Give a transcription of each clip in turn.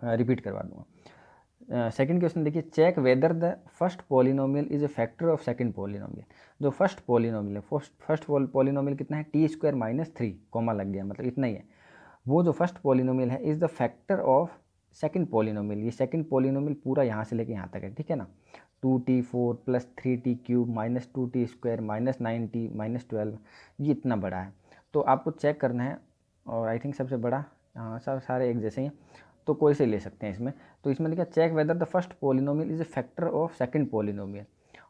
Repeat करवा दूंगा। Second question देखिए, check whether the first polynomial is a factor of second polynomial. जो first polynomial है, first polynomial कितना है, टी स्क्वायर माइनस 3, कोमा लग गया मतलब इतना ही है। वो जो फर्स्ट पॉलिनोमियल है is the factor of second polynomial. ये सेकंड पॉलिनोमियल पूरा यहाँ से लेके यहाँ तक है, ठीक है ना। 2t4 plus 3t³ minus 2t² minus 9t minus 12, ये इतना बड़ा है। तो आपको चेक करना है, और आई थिंक सबसे बड़ा, हाँ सब सारे एक जैसे ही, तो कोई से ले सकते हैं इसमें। तो इसमें लिखा check whether the first polynomial is a factor of second polynomial,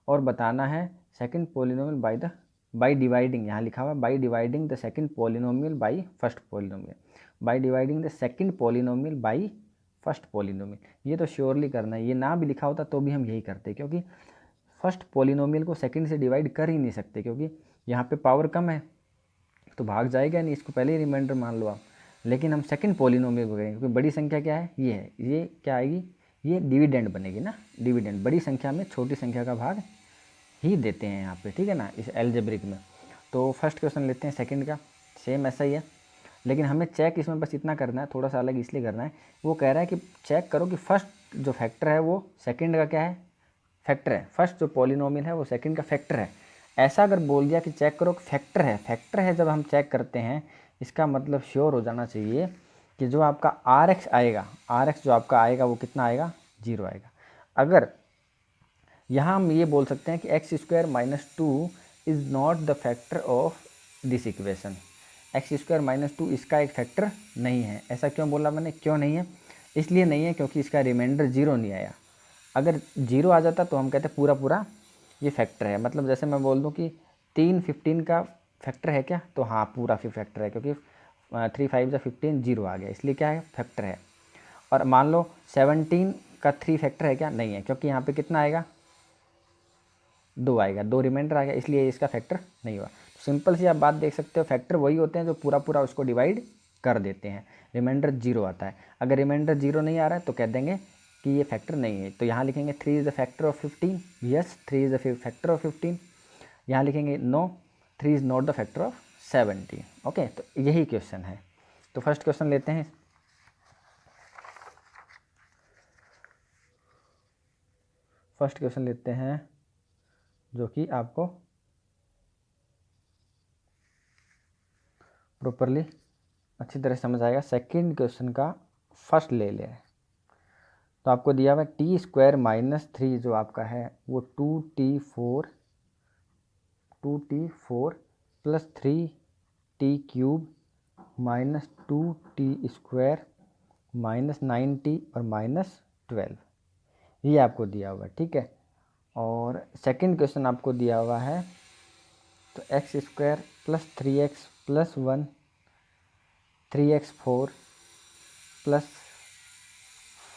और बताना है सेकंड पॉलिनोमियल बाय डिवाइडिंग, यहाँ लिखा हुआ है by dividing the second polynomial by first polynomial, by dividing the second polynomial by first polynomial. ये तो surely करना है, ये ना भी लिखा होता तो भी हम यही करते, क्योंकि फर्स्ट पॉलिनोमियल को सेकंड से डिवाइड कर ही नहीं सकते, क्योंकि यहाँ पे पावर कम है तो भाग जाएगा नहीं, इसको पहले ही रिमाइंडर मान लो आप। लेकिन हम सेकंड पॉलिनोमियल को करेंगे, क्योंकि बड़ी संख्या क्या है, ये है, ये क्या आएगी, ये डिविडेंड बनेगी ना, डिविडेंड। बड़ी संख्या में छोटी संख्या का भाग ही देते हैं यहाँ पे, ठीक है ना, इस एल्जेब्रिक में। तो फर्स्ट क्वेश्चन लेते हैं सेकंड का, सेम ऐसा ही है, लेकिन हमें चेक इसमें बस इतना करना है, थोड़ा सा अलग इसलिए करना है, वो कह रहा है कि चेक करो कि फर्स्ट जो फैक्टर है वो सेकंड का क्या है, फैक्टर है। फर्स्ट जो पॉलिनोमियल है वो सेकंड का फैक्टर है। ऐसा अगर बोल दिया कि चेक करो फैक्टर है, फैक्टर है, जब हम चेक करते हैं इसका मतलब श्योर हो जाना चाहिए कि जो आपका आर एक्स आएगा, आर एक्स जो आपका आएगा वो कितना आएगा, 0 आएगा। अगर यहाँ हम ये बोल सकते हैं कि x square minus 2 is not the factor of this equation, x square minus 2 इसका एक फैक्टर नहीं है। ऐसा क्यों बोला मैंने, क्यों नहीं है, इसलिए नहीं है क्योंकि इसका रिमाइंडर 0 नहीं आया। अगर 0 आ जाता तो हम कहते पूरा पूरा ये फैक्टर है। मतलब जैसे मैं बोल दूं कि 3 15 का फैक्टर है क्या, तो हाँ पूरा फिर फैक्टर है, क्योंकि 3 5 या 15, 0 आ गया, इसलिए क्या है, फैक्टर है। और मान लो 17 का 3 फैक्टर है क्या, नहीं है, क्योंकि यहाँ पे कितना आएगा, 2 आएगा, 2 रिमाइंडर आ गया, इसलिए इसका फैक्टर नहीं हुआ। सिंपल सी आप बात देख सकते हो, फैक्टर वही होते हैं जो पूरा पूरा उसको डिवाइड कर देते हैं, रिमाइंडर 0 आता है। अगर रिमाइंडर 0 नहीं आ रहा है तो कह देंगे कि ये फैक्टर नहीं है। तो यहाँ लिखेंगे 3 is the factor of 15, yes 3 is the factor of 15। यहाँ लिखेंगे no 3 is not the factor of 17। Okay, तो यही क्वेश्चन है। तो फर्स्ट क्वेश्चन लेते हैं। फर्स्ट क्वेश्चन लेते हैं जो कि आपको प्रॉपरली अच्छी तरह समझ आएगा। सेकंड क्वेश्चन का फर्स्ट ले लें, तो आपको दिया हुआ टी स्क्वायर माइनस 3 जो आपका है वो 2t4 plus 3t³ minus 2t² minus 9t और माइनस 12, ये आपको दिया हुआ है, ठीक है। और सेकंड क्वेश्चन आपको दिया हुआ है तो x square plus 3x plus 1 3x4 plus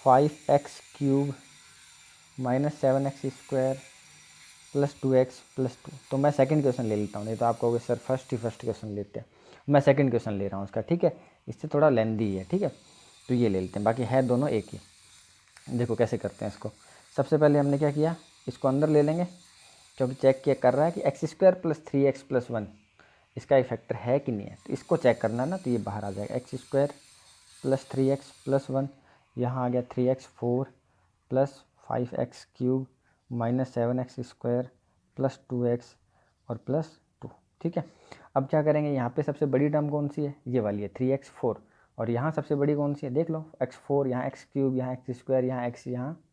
5x³ minus 7x² plus 2x plus 2। तो मैं सेकंड क्वेश्चन ले लेता हूँ, नहीं तो आप कहोगे सर फर्स्ट क्वेश्चन लेते हैं। मैं सेकंड क्वेश्चन ले रहा हूँ उसका, ठीक है, इससे थोड़ा लेंदी है, ठीक है। तो ये ले लेते हैं, बाकी है दोनों एक ही। देखो कैसे करते हैं इसको। सबसे पहले हमने क्या किया, इसको अंदर ले लेंगे, क्योंकि चेक किया कर रहा है कि x square plus 3x plus 1 इसका एक फैक्टर है कि नहीं है, तो इसको चेक करना है ना। तो ये बाहर आ जाएगा, x square plus 3x plus 1, यहाँ आ गया 3x4 plus 5x³ minus 7x² plus 2x और प्लस 2, ठीक है। अब क्या करेंगे, यहाँ पे सबसे बड़ी टर्म कौन सी है, ये वाली है 3x4, और यहाँ सबसे बड़ी कौन सी है, देख लो x4, यहाँ x³, यहाँ x², यहाँ x, यहाँ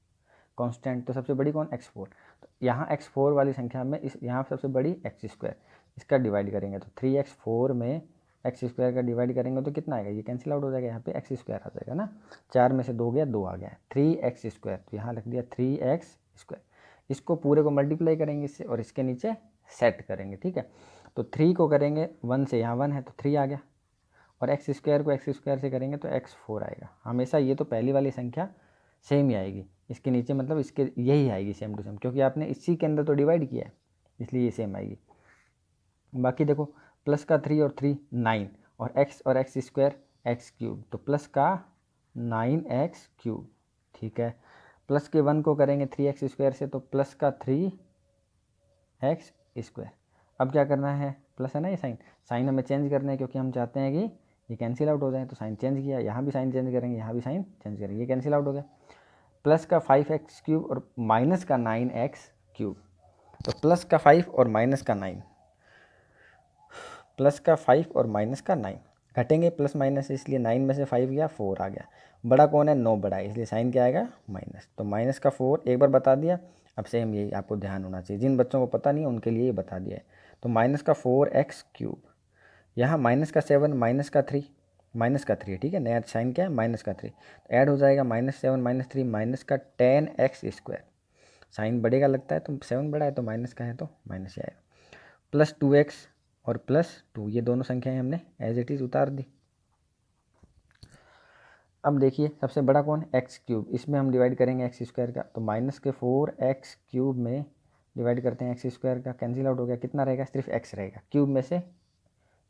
कांस्टेंट, तो सबसे बड़ी कौन, x4। तो यहाँ x4 वाली संख्या में इस यहाँ सबसे बड़ी x², इसका डिवाइड करेंगे तो 3x4 में x² का डिवाइड करेंगे तो कितना आएगा, ये कैंसिल आउट हो जाएगा, यहाँ पे x² आ जाएगा ना, 4 में से 2 गया, 2 आ गया, 3x², तो यहाँ लिख दिया 3x²। इसको पूरे को मल्टीप्लाई करेंगे इससे और इसके नीचे सेट करेंगे, ठीक है। तो 3 को करेंगे 1 से, यहाँ 1 है तो 3 आ गया, और x² को x² से करेंगे तो x4 आएगा। हमेशा ये तो पहली वाली संख्या सेम ही आएगी, इसके नीचे मतलब इसके यही आएगी सेम टू सेम, क्योंकि आपने इसी के अंदर तो डिवाइड किया है, इसलिए ये सेम आएगी। बाकी देखो प्लस का 3 और 3 9, और x और x² x³, तो प्लस का 9x³, ठीक है। प्लस के 1 को करेंगे 3x² से तो प्लस का 3x²। अब क्या करना है, प्लस है ना, ये साइन हमें चेंज करना है, क्योंकि हम चाहते हैं कि ये कैंसिल आउट हो जाए, तो साइन चेंज किया, यहाँ भी साइन चेंज करेंगे, यहाँ भी साइन चेंज करेंगे, ये कैंसिल आउट हो गया। प्लस का 5x क्यूब और माइनस का 9x क्यूब, तो प्लस का 5 और माइनस का 9, प्लस का 5 और माइनस का 9 घटेंगे, प्लस माइनस, इसलिए 9 में से 5 गया, 4 आ गया। बड़ा कौन है? 9 बड़ा है, इसलिए साइन क्या आएगा? माइनस। तो माइनस का 4 एक बार बता दिया, अब सेम यही आपको ध्यान होना चाहिए, जिन बच्चों को पता नहीं है उनके लिए ये बता दिया है। तो माइनस का 4x क्यूब, यहाँ माइनस का 7 माइनस का 3, माइनस का 3 है, ठीक है, नया साइन क्या है? माइनस का 3, तो ऐड हो जाएगा -7 -3 माइनस का 10x स्क्वायर। साइन बढ़ेगा लगता है, तो 7 बड़ा है तो माइनस का है तो माइनस ही आएगा। प्लस 2x और प्लस 2, ये दोनों संख्याएं हमने एज इट इज़ उतार दी। अब देखिए सबसे बड़ा कौन है? एक्स क्यूब, इसमें हम डिवाइड करेंगे एक्स स्क्वायर का, तो माइनस के 4x क्यूब में डिवाइड करते हैं एक्स स्क्वायर का, कैंसिल आउट हो गया, कितना रहेगा? सिर्फ एक्स रहेगा, क्यूब में से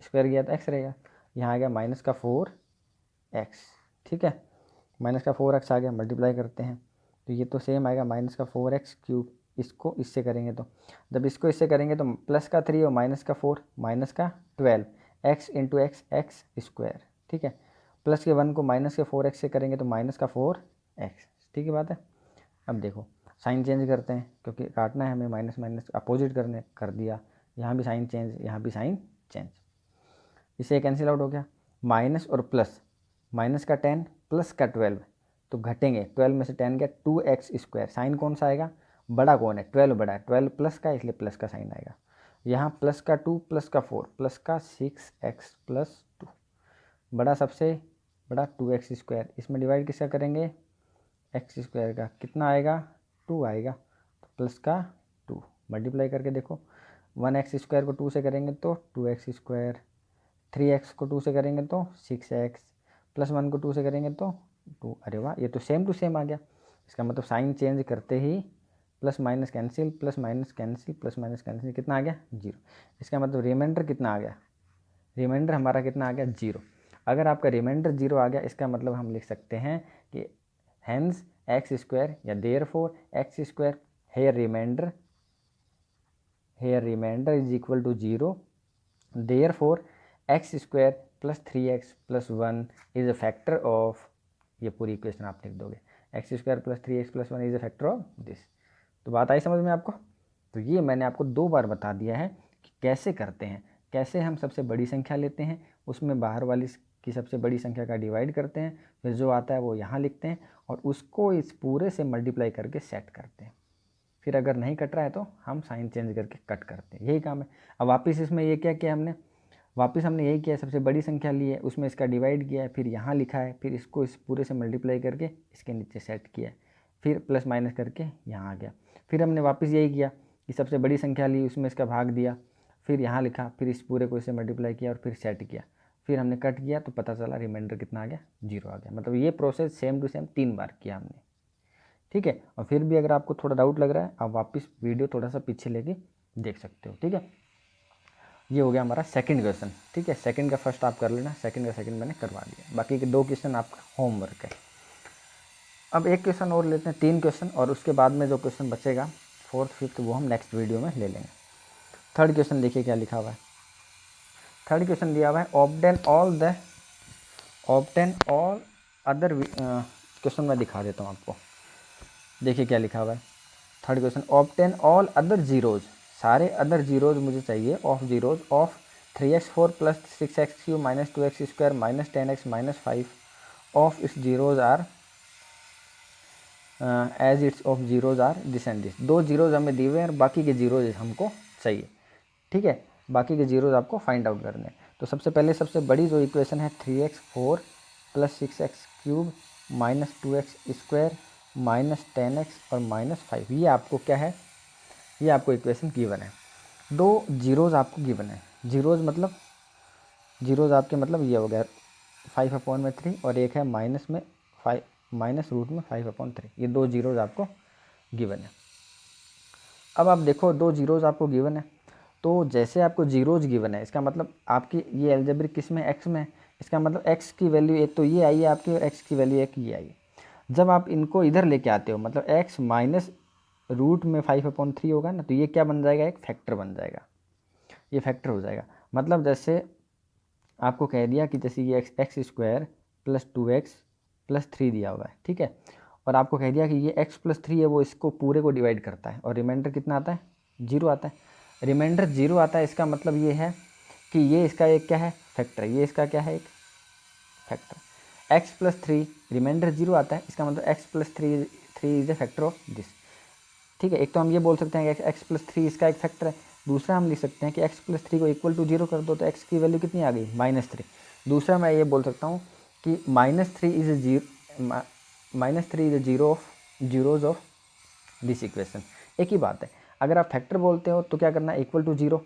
स्क्वायर गया तो एक्स रहेगा। यहाँ आ गया माइनस का 4x, ठीक है, माइनस का 4x आ गया, मल्टीप्लाई करते हैं तो ये तो सेम आएगा, माइनस का 4x क्यूब, इसको इससे करेंगे तो, जब इसको इससे करेंगे तो प्लस का 3 और माइनस का 4, माइनस का 12 x into x, x square, ठीक है। प्लस के 1 को माइनस के 4x से करेंगे तो माइनस का 4x, ठीक है बात है। अब देखो साइन चेंज करते हैं, क्योंकि काटना है हमें, माइनस माइनस अपोजिट करने कर दिया, यहाँ भी साइन चेंज, यहाँ भी साइन चेंज, इससे कैंसिल आउट हो गया। माइनस और प्लस, माइनस का 10 प्लस का 12, तो घटेंगे, 12 में से 10 गया, 2x स्क्वायर, साइन कौन सा आएगा? बड़ा कौन है? 12 बड़ा है, 12 प्लस का, इसलिए प्लस का साइन आएगा। यहाँ प्लस का 2 प्लस का 4 प्लस का 6x प्लस 2, बड़ा सबसे बड़ा 2x स्क्वायर, इसमें डिवाइड किसका करेंगे? एक्स स्क्वायर का, कितना आएगा? 2 आएगा, तो प्लस का 2 मल्टीप्लाई करके देखो, 1x स्क्वायर को 2 से करेंगे तो 2x स्क्वायर, 3x को 2 से करेंगे तो 6x, प्लस 1 को 2 से करेंगे तो 2, अरे वाह, ये तो सेम टू सेम आ गया। इसका मतलब साइन चेंज करते ही plus minus cancel, plus minus cancel, plus minus cancel, कितना आ गया? 0। इसका मतलब रिमाइंडर कितना आ गया? रिमाइंडर हमारा कितना आ गया? 0। अगर आपका रिमाइंडर 0 आ गया, इसका मतलब हम लिख सकते हैं कि हेंस एक्स स्क्वायर या therefore x square here remainder is equal to 0, therefore x square plus 3x plus 1 is a factor of, ये पूरी इक्वेशन आप लिख दोगे, x square plus 3x plus 1 is a factor of this. तो बात आई समझ में आपको? तो ये मैंने आपको 2 बार बता दिया है कि कैसे करते हैं, कैसे हम सबसे बड़ी संख्या लेते हैं, उसमें बाहर वाली की सबसे बड़ी संख्या का डिवाइड करते हैं, फिर जो आता है वो यहाँ लिखते हैं और उसको इस पूरे से मल्टीप्लाई करके सेट करते हैं। फिर अगर नहीं कट रहा है तो हम साइन चेंज करके कट करते हैं, यही काम है। अब वापस इसमें ये क्या किया हमने? वापस हमने यही किया, सबसे बड़ी संख्या ली है, उसमें इसका डिवाइड किया है, फिर यहाँ लिखा है, फिर इसको इस पूरे से मल्टीप्लाई करके इसके नीचे सेट किया, फिर प्लस माइनस करके यहाँ आ गया। फिर हमने वापस यही किया कि सबसे बड़ी संख्या ली, उसमें इसका भाग दिया, फिर यहाँ लिखा, फिर इस पूरे को इससे मल्टीप्लाई किया और फिर सेट किया, फिर हमने कट किया तो पता चला रिमाइंडर कितना आ गया? 0 आ गया। मतलब ये प्रोसेस सेम टू सेम 3 बार किया हमने, ठीक है। और फिर भी अगर आपको थोड़ा डाउट लग रहा है, आप वापस वीडियो थोड़ा सा पीछे लेके देख सकते हो, ठीक है। ये हो गया हमारा सेकंड क्वेश्चन, ठीक है। सेकंड का फर्स्ट आप कर लेना, सेकंड का सेकंड मैंने करवा दिया, बाकी के 2 क्वेश्चन आपका होमवर्क है। अब एक क्वेश्चन और लेते हैं, 3 क्वेश्चन, और उसके बाद में जो क्वेश्चन बचेगा 4th 5th वो हम नेक्स्ट वीडियो में ले लेंगे। थर्ड क्वेश्चन देखिए क्या लिखा हुआ है। थर्ड क्वेश्चन दिया हुआ है ऑब्टेन ऑल अदर, क्वेश्चन मैं दिखा देता हूँ आपको, देखिए क्या लिखा हुआ है। Third question, obtain all other zeros, सारे अदर जीरोज़ मुझे चाहिए, of zeros of 3x4 plus 6x3 minus 2x square minus 10x minus 5 of इस zeros are as it's of zeros are this and this. 2 zeros हमें दिए हुए हैं और बाकी के जीरोज़ हमको चाहिए, ठीक है। बाकी के जीरोज़ आपको फाइंड आउट करने हैं। तो सबसे पहले सबसे बड़ी जो इक्वेशन है 3x4 plus 6x3 minus 2x square minus 10x और माइनस 5, ये आपको क्या है? ये आपको इक्वेशन गिवन है। 2 जीरोज़ आपको गिवन है, जीरोज़ मतलब जीरोज़ आपके मतलब ये हो गया 5/3 और एक है माइनस में 5 माइनस रूट में 5/3, ये 2 जीरोज़ आपको गिवन है। अब आप देखो 2 जीरोज़ आपको गिवन है, तो जैसे आपको जीरोज़ गिवन है, इसका मतलब आपकी ये अलजेब्रिक किस में? एक्स में। इसका मतलब एक्स की वैल्यू एक तो ये आई है आपकी और एक्स की वैल्यू एक ये आई है। जब आप इनको इधर लेके आते हो, मतलब एक्स माइनस रूट में 5/3 होगा ना, तो ये क्या बन जाएगा? एक फैक्टर बन जाएगा, ये फैक्टर हो जाएगा। मतलब जैसे आपको कह दिया कि जैसे ये x square plus 2x plus 3 दिया हुआ है, ठीक है, और आपको कह दिया कि ये x प्लस 3 है वो इसको पूरे को डिवाइड करता है और रिमाइंडर कितना आता है, 0 आता है। रिमाइंडर 0 आता है, इसका मतलब ये है कि ये इसका एक क्या है, फैक्टर है, ये इसका क्या है, एक फैक्टर। x प्लस 3 रिमाइंडर 0 आता है, इसका मतलब x plus 3 is a factor of this, ठीक है। एक तो हम ये बोल सकते हैं कि x प्लस 3 इसका एक फैक्टर है। दूसरा हम लिख सकते हैं कि x प्लस 3 को इक्वल टू 0 कर दो तो x की वैल्यू कितनी आ गई, -3। दूसरा मैं ये बोल सकता हूँ कि -3 is zero of zeros of this equation. एक ही बात है, अगर आप फैक्टर बोलते हो तो क्या करना है, इक्वल टू 0,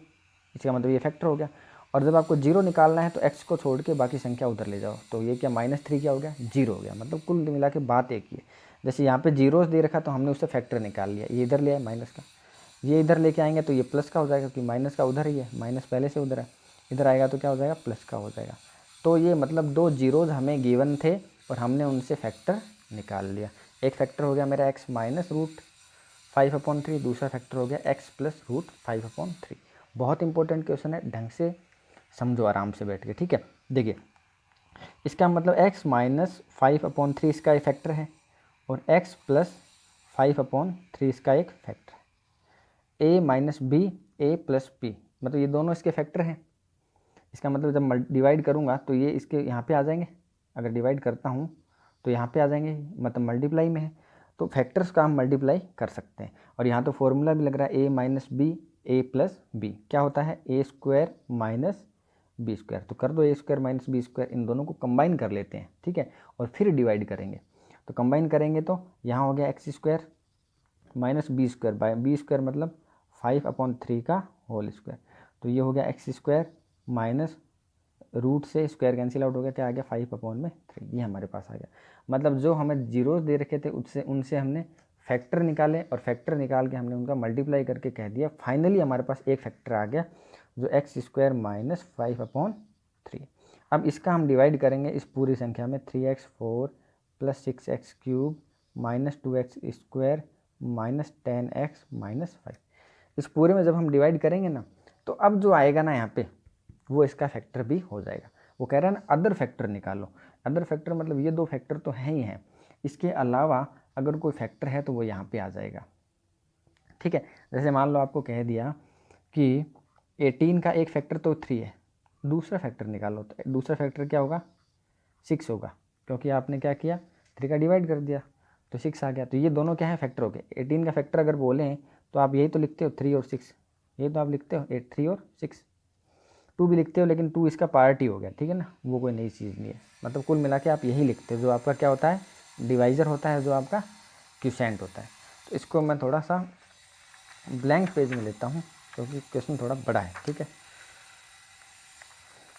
इसका मतलब ये फैक्टर हो गया। और जब आपको 0 निकालना है तो x को छोड़ के बाकी संख्या उधर ले जाओ, तो ये क्या -3 क्या हो गया, 0 हो गया। मतलब कुल मिला के बात एक ही है। जैसे यहाँ पे जीरोस दे रखा तो हमने उससे फैक्टर निकाल लिया, ये इधर ले आए माइनस का, ये इधर लेके आएंगे तो ये प्लस का हो जाएगा क्योंकि माइनस का उधर ही है, माइनस पहले से उधर है, इधर आएगा तो क्या हो जाएगा, प्लस का हो जाएगा। तो ये मतलब 2 जीरोज़ हमें गिवन थे और हमने उनसे फैक्टर निकाल लिया। एक फैक्टर हो गया मेरा x माइनस रूट 5/3, दूसरा फैक्टर हो गया x प्लस रूट 5/3। बहुत इंपॉर्टेंट क्वेश्चन है, ढंग से समझो आराम से बैठ के, ठीक है। देखिए इसका मतलब x माइनस 5/3 इसका एक फैक्टर है और x प्लस 5/3 इसका एक फैक्टर है। a minus B A plus b, मतलब ये दोनों इसके फैक्टर हैं। इसका मतलब जब डिवाइड करूँगा तो ये इसके यहाँ पे आ जाएंगे, अगर डिवाइड करता हूँ तो यहाँ पे आ जाएंगे, मतलब मल्टीप्लाई में है तो फैक्टर्स का हम मल्टीप्लाई कर सकते हैं। और यहाँ तो फॉर्मूला भी लग रहा है a minus B A plus B, क्या होता है a square minus B square. तो कर दो a square minus B square, इन दोनों को कंबाइन कर लेते हैं, ठीक है, और फिर डिवाइड करेंगे। तो कंबाइन करेंगे तो यहाँ हो गया x square minus B square by b square, मतलब 5/3 का होल स्क्वायर। तो ये हो गया एक्स स्क्वायर माइनस रूट से स्क्वायर कैंसिल आउट हो गया, क्या आ गया 5/3, ये हमारे पास आ गया। मतलब जो हमें जीरोस दे रखे थे उससे उनसे हमने फैक्टर निकाले और फैक्टर निकाल के हमने उनका मल्टीप्लाई करके कह दिया, फाइनली हमारे पास एक फैक्टर आ गया जो एक्स स्क्वायर माइनस 5/3। अब इसका हम डिवाइड करेंगे इस पूरी संख्या में, 3x4 plus 6x³ minus 2x square minus 10x minus 5। इस पूरे में जब हम डिवाइड करेंगे ना तो अब जो आएगा ना यहाँ पे वो इसका फैक्टर भी हो जाएगा। वो कह रहा है ना अदर फैक्टर निकालो, अदर फैक्टर मतलब ये दो फैक्टर तो हैं ही हैं, इसके अलावा अगर कोई फैक्टर है तो वो यहाँ पे आ जाएगा, ठीक है। जैसे मान लो आपको कह दिया कि 18 का एक फैक्टर तो 3 है, दूसरा फैक्टर निकालो, तो दूसरा फैक्टर क्या होगा, 6 होगा, क्योंकि आपने क्या किया 3 का डिवाइड कर दिया तो 6 आ गया। तो ये दोनों क्या है, फैक्टर हो गए। 18 का फैक्टर अगर बोलें तो आप यही तो लिखते हो 3 और 6, ये तो आप लिखते हो 3 और 6, 2 भी लिखते हो लेकिन 2 इसका पार्ट ही हो गया, ठीक है ना, वो कोई नई चीज़ नहीं है। मतलब कुल मिला के आप यही लिखते हो, जो आपका क्या होता है, डिवाइज़र होता है, जो आपका क्यूसेंट होता है। तो इसको मैं थोड़ा सा ब्लैंक पेज में लेता हूँ क्योंकि क्वेश्चन थोड़ा बड़ा है, ठीक है।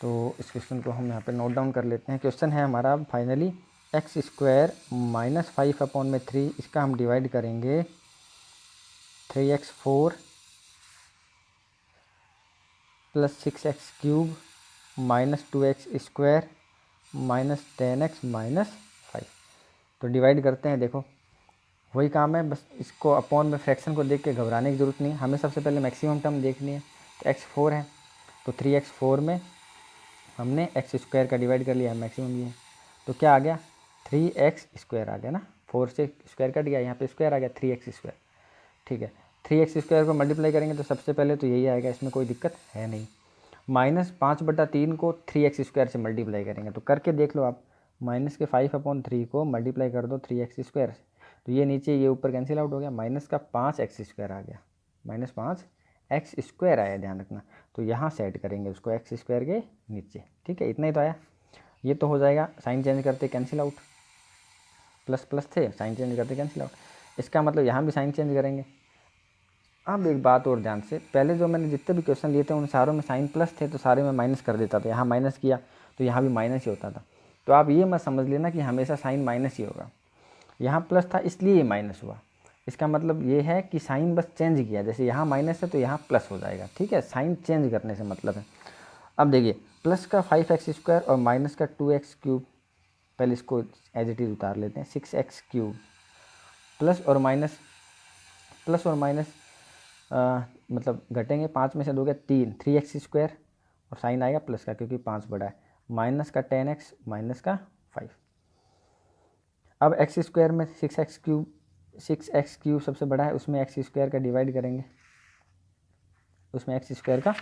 तो इस क्वेश्चन को हम यहाँ पे नोट डाउन कर लेते हैं। क्वेश्चन है हमारा फाइनली एक्स स्क्वायर माइनस 5/3, इसका हम डिवाइड करेंगे 3x4 plus 6x³ minus 2x square minus 10x minus 5। तो डिवाइड करते हैं, देखो वही काम है, बस इसको अपॉन में फ्रैक्शन को देख के घबराने की ज़रूरत नहीं है, हमें सबसे पहले मैक्सिमम टर्म देखनी है। तो x4 है तो 3x4 में हमने एक्स स्क्वायर का डिवाइड कर लिया, मैक्सिमम ये है, तो क्या आ गया 3x स्क्वायर आ गया ना, 4 से स्क्वायर कट गया, यहाँ पे स्क्वायर आ गया 3x स्क्वायर, ठीक है। 3x स्क्वायर को मल्टीप्लाई करेंगे तो सबसे पहले तो यही आएगा, इसमें कोई दिक्कत है नहीं। -5/3 को 3x स्क्वायर से मल्टीप्लाई करेंगे, तो करके देख लो आप, माइनस के 5/3 को मल्टीप्लाई कर दो 3x स्क्वायर से, तो ये नीचे ये ऊपर कैंसिल आउट हो गया, माइनस का 5x स्क्वायर आ गया, -5x स्क्वायर आया, ध्यान रखना। तो यहाँ सेट करेंगे उसको एक्स स्क्वायर के नीचे, ठीक है, इतना ही तो आया। ये तो हो जाएगा, साइन चेंज करते कैंसिल आउट, प्लस प्लस थे, साइन चेंज करते कैंसिल आउट, इसका मतलब यहाँ भी साइन चेंज करेंगे। अब एक बात और ध्यान से, पहले जो मैंने जितने भी क्वेश्चन लिए थे उन सारों में साइन प्लस थे तो सारे में माइनस कर देता था, यहाँ माइनस किया तो यहाँ भी माइनस ही होता था। तो आप ये मत समझ लेना कि हमेशा साइन माइनस ही होगा, यहाँ प्लस था इसलिए ये माइनस हुआ। इसका मतलब ये है कि साइन बस चेंज किया, जैसे यहाँ माइनस है तो यहाँ प्लस हो जाएगा, ठीक है, साइन चेंज करने से मतलब है। अब देखिए प्लस का 5x स्क्वायर और माइनस का 2x³, पहले इसको एज इट इज़ उतार लेते हैं, 6x³ प्लस और माइनस मतलब घटेंगे, 5 में से 2 गया 3, 3x स्क्वायर और साइन आएगा प्लस का क्योंकि 5 बड़ा है, माइनस का 10x माइनस का 5। अब एक्स स्क्वायर में 6x³ सबसे बड़ा है, उसमें एक्स स्क्वायर का डिवाइड करेंगे, उसमें एक्स स्क्वायर का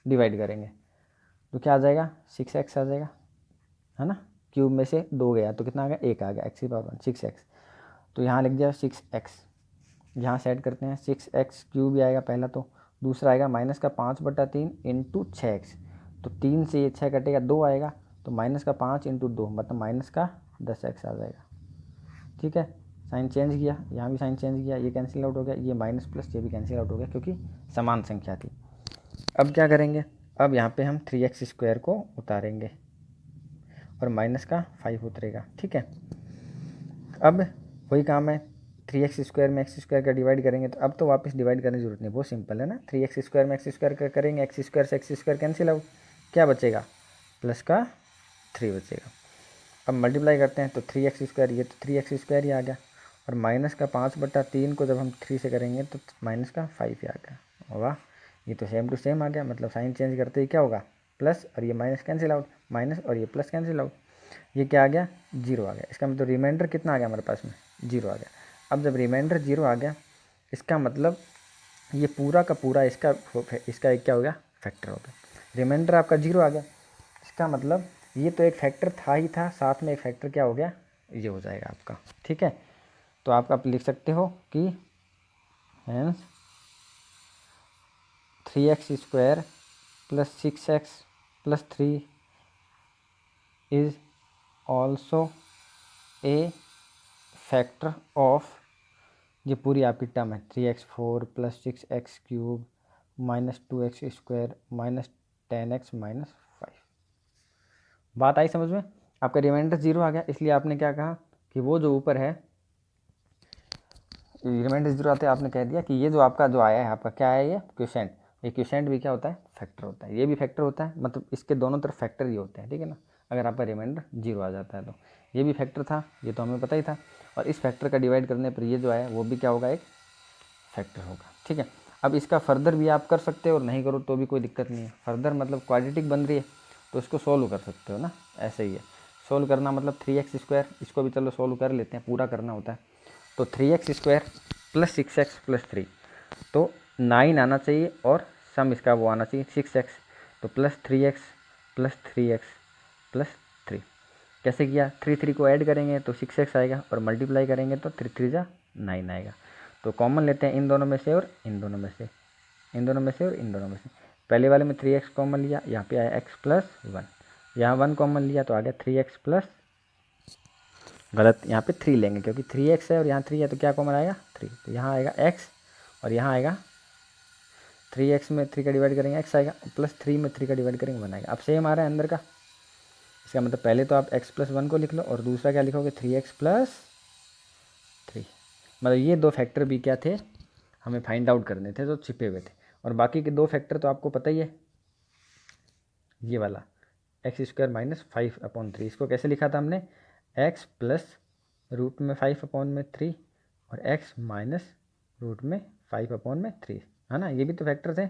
डिवाइड करेंगे तो क्या आ जाएगा 6x आ जाएगा, है ना। क्यूब में से 2 गया तो कितना आ गया 1 आ गया, x⁴ 6x। तो यहाँ लिख दिया 6x, यहाँ सेट करते हैं 6x³ भी आएगा पहला, तो दूसरा आएगा माइनस का 5/3 इंटू 6x, तो 3 से ये 6 कटेगा 2 आएगा, तो माइनस का 5 इंटू 2 मतलब माइनस का 10x आ जाएगा। ठीक है, साइन चेंज किया, यहाँ भी साइन चेंज किया, ये कैंसिल आउट हो गया, ये माइनस प्लस ये भी कैंसिल आउट हो गया क्योंकि समान संख्या थी। अब क्या करेंगे, अब यहाँ पे हम 3x² को उतारेंगे और माइनस का 5 उतरेगा। ठीक है, अब वही काम है, 3x² में x² का डिवाइड करेंगे, तो अब तो वापस डिवाइड करने की जरूरत नहीं, बहुत सिंपल है ना। 3x² में x² का करेंगे, x² से x² कैंसिल आउट, क्या बचेगा प्लस का 3 बचेगा। अब मल्टीप्लाई करते हैं तो 3x², ये तो 3x² ही आ गया, और माइनस का 5/3 को जब हम 3 से करेंगे तो माइनस का 5 ही आ गया। वाह, ये तो सेम टू सेम आ गया, मतलब साइन चेंज करते ही क्या होगा प्लस, और ये माइनस कैंसिल आउट, माइनस और ये प्लस कैंसिल आउट, ये क्या आ गया 0 आ गया। इसका मतलब रिमाइंडर कितना आ गया हमारे पास में 0 आ गया। अब जब रिमाइंडर 0 आ गया, इसका मतलब ये पूरा का पूरा इसका एक क्या हो गया फैक्टर हो गया। रिमाइंडर आपका 0 आ गया, इसका मतलब ये तो एक फैक्टर था ही था, साथ में एक फैक्टर क्या हो गया ये हो जाएगा आपका। ठीक है, तो आप लिख सकते हो कि hence 3x² plus 6x plus 3 is also a factor of, ये पूरी आपकी टर्म है 3x4 plus 6x³ minus 2x² minus 10x minus 5। बात आई समझ में, आपका रिमाइंडर 0 आ गया, इसलिए आपने क्या कहा कि वो जो ऊपर है रिमाइंडर 0 आते आपने कह दिया कि ये जो आपका जो आया है आपका क्या है, ये क्वोशेंट, ये क्वोशेंट भी क्या होता है फैक्टर होता है, ये भी फैक्टर होता है, मतलब इसके दोनों तरफ फैक्टर ही होते हैं। ठीक है ना, अगर आपका रिमाइंडर 0 आ जाता है तो ये भी फैक्टर था, ये तो हमें पता ही था, और इस फैक्टर का डिवाइड करने पर ये जो आया वो भी क्या होगा एक फैक्टर होगा। ठीक है, अब इसका फर्दर भी आप कर सकते हो और नहीं करो तो भी कोई दिक्कत नहीं है, फर्दर मतलब क्वाड्रेटिक बन रही है तो इसको सोल्व कर सकते हो ना, ऐसे ही है। सोल्व करना मतलब 3x², इसको भी चलो सोल्व कर लेते हैं, पूरा करना होता है। तो 3x² प्लस 6x प्लस 3, तो 9 आना चाहिए और सम इसका वो आना चाहिए 6x, तो plus 3x plus 3x plus 3। कैसे किया, 3 को ऐड करेंगे तो 6x आएगा, और मल्टीप्लाई करेंगे तो 3 जा 9 आएगा। तो कॉमन लेते हैं इन दोनों में से और इन दोनों में से, इन दोनों में से और इन दोनों में से। पहले वाले में 3x कॉमन लिया, यहाँ पे आया x प्लस 1, यहाँ 1 कॉमन लिया तो आ गया 3x प्लस, गलत, यहाँ पे 3 लेंगे क्योंकि 3x है और यहाँ 3 है तो क्या कॉमन आएगा 3, तो यहाँ आएगा x और यहाँ आएगा 3x में 3 का डिवाइड करेंगे x आएगा, प्लस 3 में 3 का डिवाइड करेंगे 1 आएगा। अब सेम आ रहा है अंदर का, इसका मतलब पहले तो आप x प्लस 1 को लिख लो और दूसरा क्या लिखोगे 3x प्लस 3, मतलब ये दो फैक्टर भी क्या थे हमें फाइंड आउट करने थे जो छिपे हुए थे, और बाकी के 2 फैक्टर तो आपको पता ही है, ये वाला x² माइनस 5/3, इसको कैसे लिखा था हमने x प्लस रूट में 5/3 और x माइनस रूट में 5/3, है ना, ये भी तो फैक्टर थे।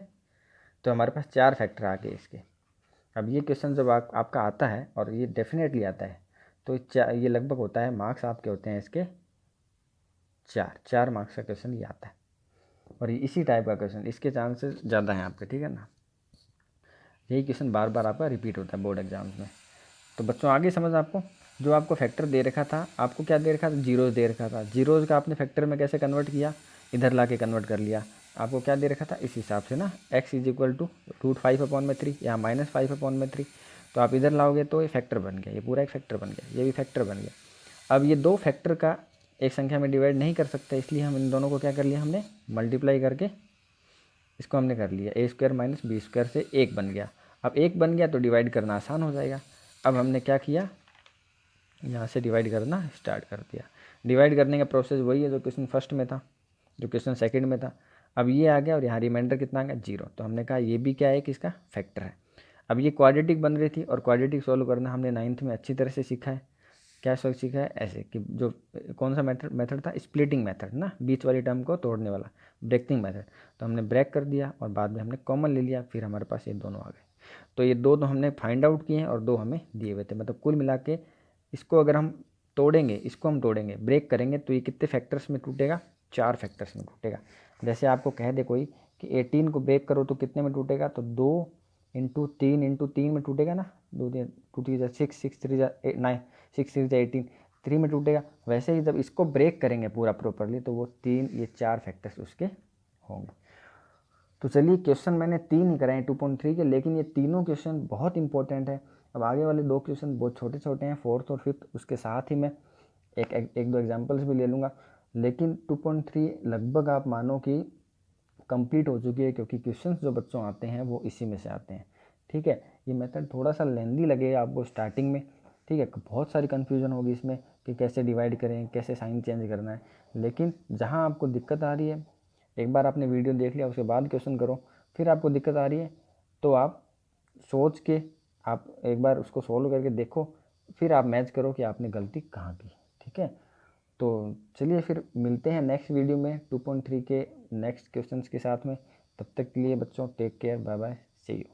तो हमारे पास 4 फैक्टर आ गए इसके। अब ये क्वेश्चन जब आपका आता है, और ये डेफिनेटली आता है, तो ये लगभग होता है मार्क्स आपके होते हैं इसके 4 मार्क्स का क्वेश्चन ये आता है, और ये इसी टाइप का क्वेश्चन, इसके चांसेस ज़्यादा हैं आपके। ठीक है ना, यही क्वेश्चन बार बार आपका रिपीट होता है बोर्ड एग्जाम्स में। तो बच्चों आगे समझ आपको, जो आपको फैक्टर दे रखा था, आपको क्या दे रखा था जीरोज़ दे रखा था, जीरोज़ का आपने फैक्टर में कैसे कन्वर्ट किया, इधर ला के कन्वर्ट कर लिया। आपको क्या दे रखा था इस हिसाब से ना, x = √5/3, यहाँ -5/3, तो आप इधर लाओगे तो ये फैक्टर बन गया, ये पूरा एक फैक्टर बन गया, ये भी फैक्टर बन गया। अब ये 2 फैक्टर का एक संख्या में डिवाइड नहीं कर सकते, इसलिए हम इन दोनों को क्या कर लिया हमने मल्टीप्लाई करके इसको हमने कर लिया, a² माइनस b² से 1 बन गया। अब 1 बन गया तो डिवाइड करना आसान हो जाएगा। अब हमने क्या किया, यहाँ से डिवाइड करना स्टार्ट कर दिया। डिवाइड करने का प्रोसेस वही है जो क्वेश्चन फर्स्ट में था, जो क्वेश्चन सेकंड में था। अब ये आ गया और यहाँ रिमाइंडर कितना आ गया 0, तो हमने कहा ये भी क्या है कि इसका फैक्टर है। अब ये क्वाड्रेटिक बन रही थी, और क्वाड्रेटिक सॉल्व करना हमने 9th में अच्छी तरह से सीखा है। क्या सीखा है, ऐसे कि जो कौन सा मेथड था, स्प्लिटिंग मेथड ना, बीच वाली टर्म को तोड़ने वाला, ब्रेकिंग मेथड। तो हमने ब्रेक कर दिया और बाद में हमने कॉमन ले लिया, फिर हमारे पास ये दोनों आ गए। तो ये दो तो हमने फाइंड आउट किए हैं और दो हमें दिए हुए थे। मतलब कुल मिला के इसको अगर हम तोड़ेंगे, इसको हम तोड़ेंगे, ब्रेक करेंगे, तो ये कितने फैक्टर्स में टूटेगा? 4 फैक्टर्स में टूटेगा। जैसे आपको कह दे कोई कि 18 को ब्रेक करो तो कितने में टूटेगा, तो 2 इंटू 3 में टूटेगा ना, 2 टू 3 जा 6, 6 3 जा 9, 6 3 जा 18, 3 में टूटेगा। वैसे ही जब इसको ब्रेक करेंगे पूरा प्रॉपरली तो वो 3 ये 4 फैक्टर्स उसके होंगे। तो चलिए क्वेश्चन मैंने 3 ही कराए 2.3 के, लेकिन ये तीनों क्वेश्चन बहुत इंपॉर्टेंट है। अब आगे वाले 2 क्वेश्चन बहुत छोटे छोटे हैं, 4th और 5th, उसके साथ ही मैं एक दो एग्जांपल्स भी ले लूँगा। लेकिन 2.3 लगभग आप मानो कि कंप्लीट हो चुकी है, क्योंकि क्वेश्चंस जो बच्चों आते हैं वो इसी में से आते हैं। ठीक है, ये मेथड थोड़ा सा लेंदी लगेगा आपको स्टार्टिंग में। ठीक है, बहुत सारी कन्फ्यूजन होगी इसमें कि कैसे डिवाइड करें, कैसे साइन चेंज करना है। लेकिन जहाँ आपको दिक्कत आ रही है, एक बार आपने वीडियो देख लिया उसके बाद क्वेश्चन करो, फिर आपको दिक्कत आ रही है तो आप सोच के आप एक बार उसको सोल्व करके देखो, फिर आप मैच करो कि आपने गलती कहाँ की। ठीक है, तो चलिए फिर मिलते हैं नेक्स्ट वीडियो में 2.3 के नेक्स्ट क्वेश्चंस के साथ में। तब तक के लिए बच्चों take care, bye bye, see you.